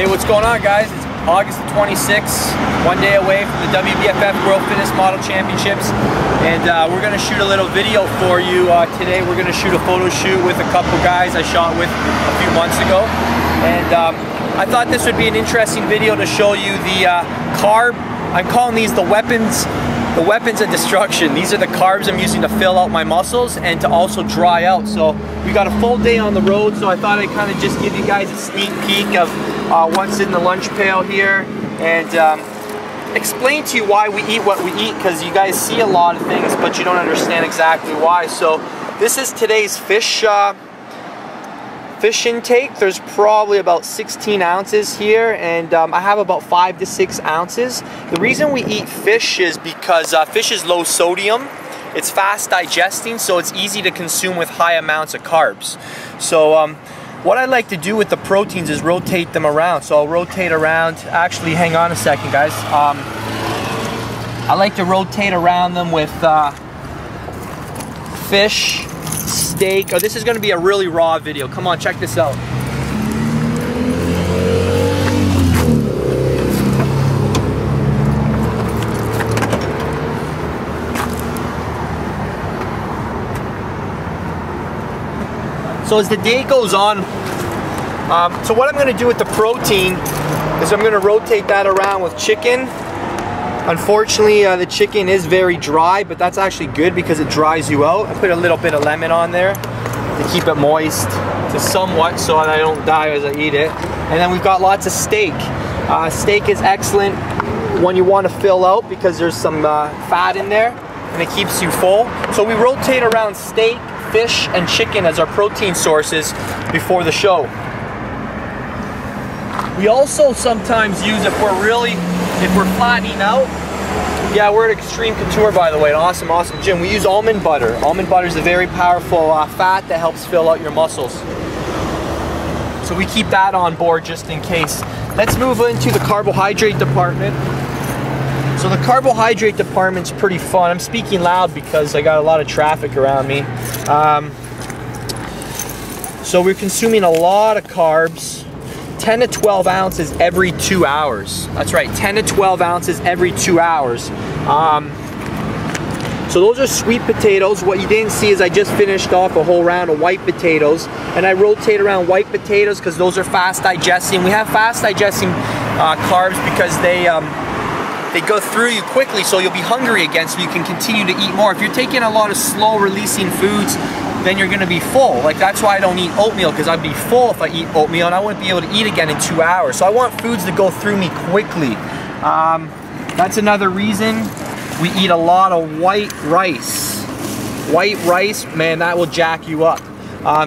Hey, what's going on, guys? It's August the 26th, one day away from the WBFF World Fitness Model Championships, and we're going to shoot a little video for you today. We're going to shoot a photo shoot with a couple guys I shot with a few months ago, and I thought this would be an interesting video to show you the carb. I'm calling these the weapons of destruction. These are the carbs I'm using to fill out my muscles and to also dry out. So we got a full day on the road, so I thought I'd kind of just give you guys a sneak peek of what's in the lunch pail here, and explain to you why we eat what we eat, because you guys see a lot of things but you don't understand exactly why. So this is today's fish intake. There's probably about 16 ounces here, and I have about 5 to 6 ounces. The reason we eat fish is because fish is low sodium, it's fast digesting, so it's easy to consume with high amounts of carbs. So what I like to do with the proteins is rotate them around. So I'll rotate around, actually hang on a second, guys. I like to rotate around them with fish, steak. Oh, this is going to be a really raw video. Come on, check this out. So as the day goes on, so what I'm going to do with the protein is I'm going to rotate that around with chicken. Unfortunately, the chicken is very dry, but that's actually good because it dries you out. I put a little bit of lemon on there to keep it moist, just somewhat, so that I don't die as I eat it. And then we've got lots of steak. Steak is excellent when you want to fill out because there's some fat in there and it keeps you full. So we rotate around steak, fish, and chicken as our protein sources before the show. We also sometimes use, if we're flattening out, yeah, we're at Extreme Couture, by the way, an awesome gym. We use almond butter. Almond butter is a very powerful fat that helps fill out your muscles. So we keep that on board just in case. Let's move into the carbohydrate department. So the carbohydrate department's pretty fun. I'm speaking loud because I got a lot of traffic around me. So we're consuming a lot of carbs. 10 to 12 ounces every 2 hours. That's right, 10 to 12 ounces every 2 hours. So those are sweet potatoes. What you didn't see is I just finished off a whole round of white potatoes, and I rotate around white potatoes because those are fast digesting. We have fast digesting carbs because they go through you quickly, so you'll be hungry again, so you can continue to eat more. If you're taking a lot of slow releasing foods, then you're gonna be full. Like, that's why I don't eat oatmeal, because I'd be full if I eat oatmeal and I wouldn't be able to eat again in 2 hours. So I want foods to go through me quickly. That's another reason we eat a lot of white rice. White rice, man, that will jack you up.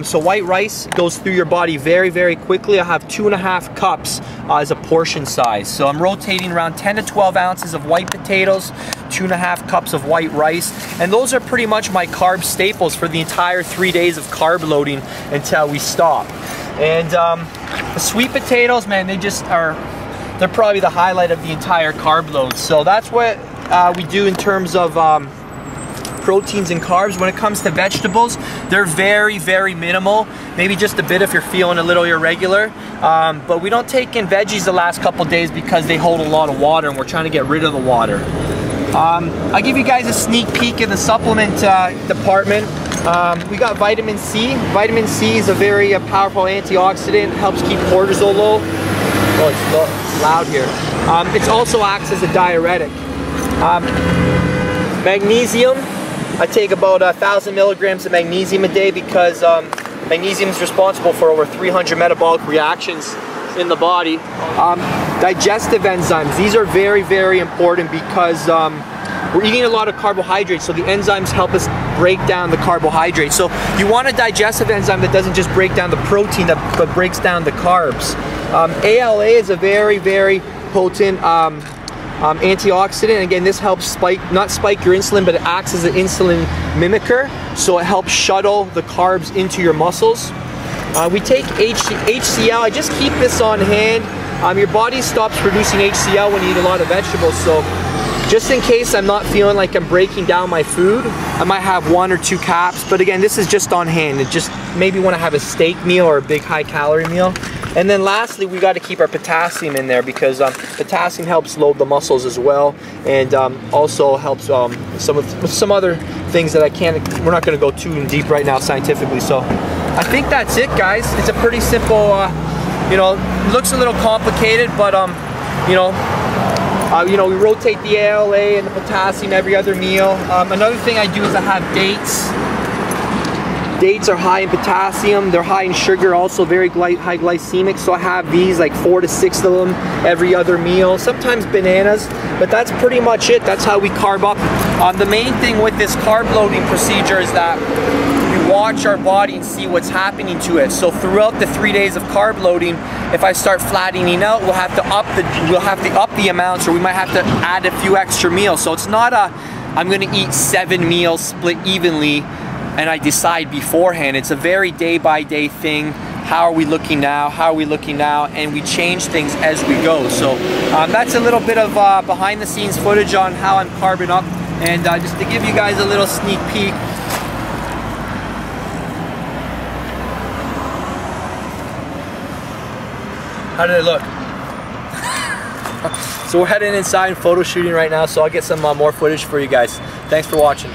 So white rice goes through your body very, very quickly. I have 2.5 cups as a portion size. So I'm rotating around 10 to 12 ounces of white potatoes, 2.5 cups of white rice, and those are pretty much my carb staples for the entire 3 days of carb loading until we stop. And the sweet potatoes, man, they're probably the highlight of the entire carb load. So that's what we do in terms of proteins and carbs. When it comes to vegetables, they're very, very minimal. Maybe just a bit if you're feeling a little irregular. But we don't take in veggies the last couple days because they hold a lot of water and we're trying to get rid of the water. I'll give you guys a sneak peek in the supplement department. We got vitamin C. Vitamin C is a very powerful antioxidant. It helps keep cortisol low. Oh, it's loud here. It also acts as a diuretic. Magnesium. I take about 1,000 milligrams of magnesium a day because magnesium is responsible for over 300 metabolic reactions in the body. Digestive enzymes. These are very, very important because we're eating a lot of carbohydrates, so the enzymes help us break down the carbohydrates. So you want a digestive enzyme that doesn't just break down the protein, but breaks down the carbs. ALA is a very, very potent antioxidant. Again, this helps not spike your insulin, but it acts as an insulin mimicker, so it helps shuttle the carbs into your muscles. We take HCl. I just keep this on hand. Your body stops producing HCl when you eat a lot of vegetables, so Just in case I'm not feeling like I'm breaking down my food, I might have 1 or 2 caps, but again, this is just on hand. It just maybe want to have a steak meal or a big high calorie meal. And then lastly, we got to keep our potassium in there because potassium helps load the muscles as well, and also helps some other things that we're not going to go too deep right now scientifically. So I think that's it, guys. It's a pretty simple, you know, it looks a little complicated, but you know, we rotate the ALA and the potassium every other meal. Another thing I do is I have dates. Dates are high in potassium, they're high in sugar, also very high glycemic, so I have these like 4 to 6 of them every other meal, sometimes bananas, but that's pretty much it. That's how we carb up. The main thing with this carb loading procedure is that we watch our body and see what's happening to it. So throughout the 3 days of carb loading, if I start flattening out, we'll have to up the amounts, or we might have to add a few extra meals. So it's not I'm gonna eat 7 meals split evenly and I decide beforehand. It's a very day-by-day thing. How are we looking now? How are we looking now? And we change things as we go. So that's a little bit of behind-the-scenes footage on how I'm carbing up, and just to give you guys a little sneak peek. How did it look? So we're heading inside and photo shooting right now, so I'll get some more footage for you guys. Thanks for watching.